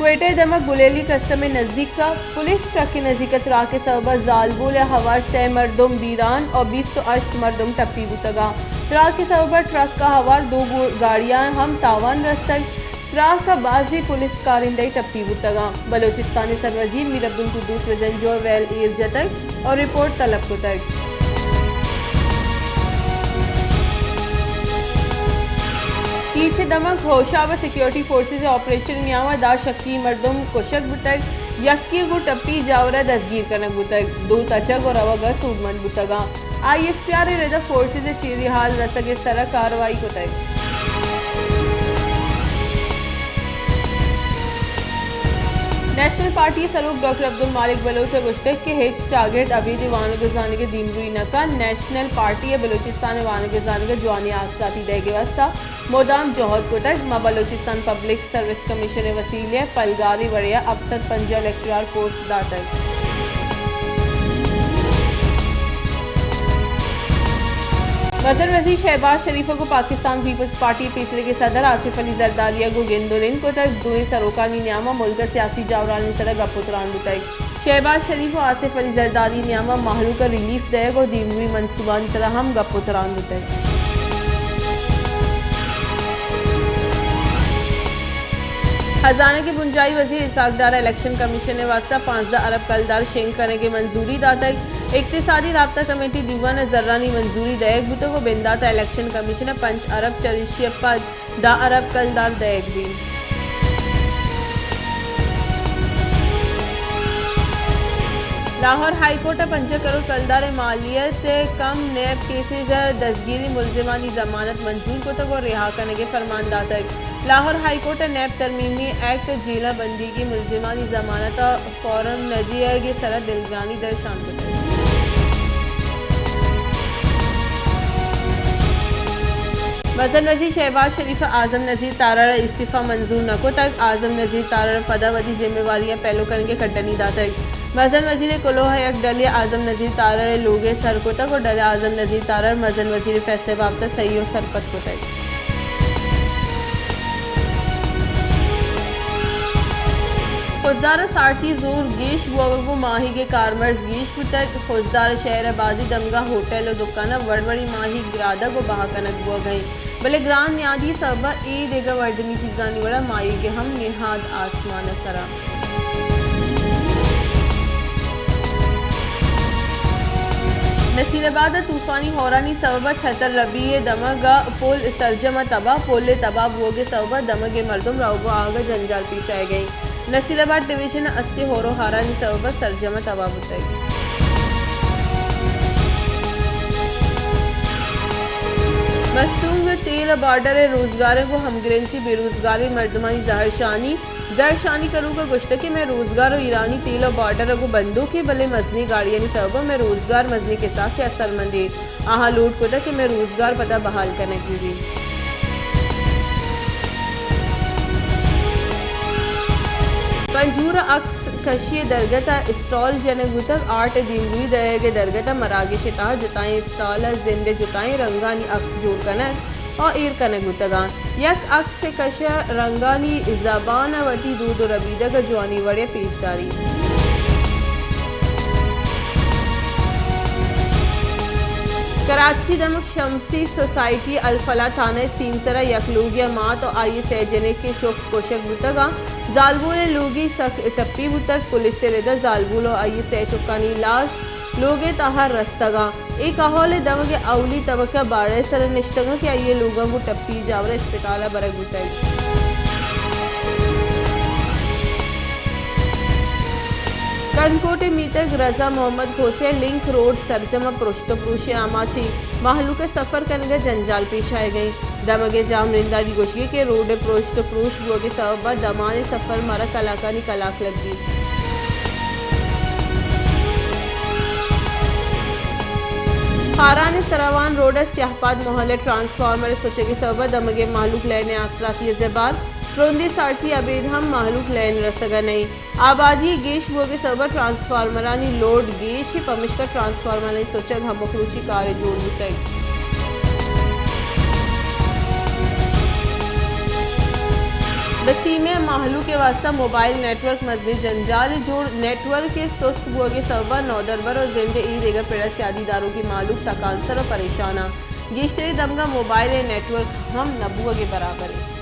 कुवेटे दमक बुलेली custom नज़दीक का police truck के नज़दीक त्राह के सबब जालबुल हवार 6 मरदम बीरान और 20 तो 8 मरदम टप्पी बुतगा। त्राह के सबब ट्रक का हवार 2 गाड़ियां हम तावान रस्तक त्राह का बाजी पुलिस कारिंदे टप्पी बुतगा। बलोचिस्तानी सरवजीर मीर अब्दुल कुद्दूस वजनजो वैल ईर जतक और रिपोर्ट तलब कुतक। पीछे दमक होशा व सिक्योरिटी फोर्सेज ऑपरेशन न्यावा दा शक्की मर्दम कुशक बुतक यक्की गु टप्पी जावरा दसगीर कनक बुतक 2 तचक और अवगा सूदमंद बुतगा। ISPR रेदा फोर्सेज चीरी हाल रसगे सरा कार्रवाई कुतक। नेशनल पार्टी सरूक डॉक्टर अब्दुल मालिक बलोच गुश्तक के हेच टारगेट अबीदी वान गुजाने के दिन रुई नका नेशनल पार्टी बलोचिस्तान वान गुजाने के जवानी आसाती देगे वास्ता मोदाम जोहद कोटक मां बलोचिस्तान पब्लिक सर्विस कमीशन वसीले पलगारी वड़िया अफसर पंजा लेक्चरार कोर्स दातक। वज़ीर वज़ीर शहबाज शरीफ को पाकिस्तान पीपल्स पार्टी पीसरे के सदर आसिफ अली जरदारिया को गेंदोलिन को तक दुए सरोकानी न्यामा मुल्क सियासी जावरानी सड़क अपुतरान बुतई। शहबाज शरीफ और आसिफ अली जरदारी न्यामा माहरू का रिलीफ देग और दीमवी मनसूबान सरा हम गपुतरान बुतई। खजाना के बुंजाई वजीर इसाकदार इलेक्शन कमीशन ने वास्ता 15 अरब कलदार शेंग करने की मंजूरी दातक इक्तिसादी राब्ता कमेटी दीवान जर्रानी मंजूरी दयक बुतो को बिंदाता इलेक्शन कमीशन 5 अरब 40 अरब कलदार दयक भी। लाहौर हाईकोर्ट 5 करोड़ कलदार मालियत कम नैब केसेज दसगीरी मुलजिमानी जमानत मंजूर को तक और रिहा करने के फरमान दातक। लाहौर हाईकोर्ट नैब तरमीमी एक्ट जेला बंदी की मुलजिमानी जमानत फौरन नजिया की सरा दिलजानी दर्शान को वज़ीर वज़ीर शहबाज शरीफ आजम नज़ीर तारा इस्तीफ़ा मंजूर न को तक आजम नज़ीर तारा पदावधी जिम्मेवारियाँ पहलू करने कटनी दातक। मज़न वज़ीर कुलोह एक डले आजम नज़ीर तारा लोगे सर को तक और डले आजम नज़ीर तारा मज़न वज़ीर फैसले वाबता सही और सरपत को तक। खुजदार सारथी जोर गेश वो माही के कारमर्स गेश तक खुजदार शहर बाजी दमगा होटल और दुकाना वड़वड़ी माही ग्रादा को बहा कनक बुआ गई भले ग्रान न्यादी सबा ए देगा वर्दनी फिजानी वड़ा माही के हम निहाद आसमान सरा। नसीराबाद तूफानी होरानी सबबा छतर रबी दमगा पोल सरजमा तबा पोले तबा बुओगे सबबा दमगे मर्दम राउगो आगा जंजाल पेश आ गई। नसीराबाद डिवीजन अस्ते होरो हारानी सबबा सरजमा तबा बुतई। मस्तूंग तेल बॉर्डर रोजगार को हमग्रेंची बेरोजगारी मर्दमानी जहरशानी करूँ का गुश्तकी में रोजगार और ईरानी तेल और बॉर्डर को बंदों की भले मजनी गाड़ियाँ सबब में रोजगार मजनी के साथ से असरमंदी आहा लूट को था कि मैं रोजगार पता बहाल करने की भी। पंजूरा अक्स कशिय दरगता स्टॉल जनगुतक आर्ट दिमरुई दयगे दरगता मरागे शिता जताएं स्टॉल जिंदे जुताएं रंगानी अक्स जोड़ कनक और ईर कनक गुतगा यक अक्स से कशा रंगानी जबान वती दूध और रबीदा का जवानी वड़े पेशदारी। कराची दमक शमसी सोसाइटी अल्फला थाना सीमसरा यकलूगिया मात और आई सैजने के चौक कोशक बुतगा जालबुल लोगी सक टप्पी बुतक पुलिस से रेदा जालबुल और आई सै चुकानी लाश लोगे ताहर रस्तगा एक अहौल दमगे अवली तबका बाड़े सर निश्तगा के आइए लोगों को टप्पी जावरा अस्पताल बरक बुतक। कनकोटे मीतक रजा मोहम्मद खोसे लिंक रोड सरजमा पुरुष आमाची माहलू के सफर करने जंजाल पेश आए गई दमगे जाम रिंदा दी गोशिए के रोड पुरुष बुआ के सबब दमाने सफर मारा कलाकानी कलाक लगी। खारान सरावान रोड स्याहपाद मोहल्ले ट्रांसफार्मर सोचे के सबब दमगे मालूक लेने आसराती जबाद रोंदी सार्थी अबेद हम माहलूक लैन रसगा नहीं आबादी गेश बोगे सबा ट्रांसफार्मरानी लोड गेश पमिश का ट्रांसफार्मर सोचग हम मखरूची कार्य जोड़ बुतई। वसीम माहलू के वास्ता मोबाइल नेटवर्क मजबी जंजाल जोड़ नेटवर्क के सुस्त बुआ के सबा नौदरबर और जिंदे ई देगा पेड़ा से आदीदारों की मालूक तकांसर और परेशाना गिश्तरी दमगा मोबाइल नेटवर्क हम नबुआ के बराबर है।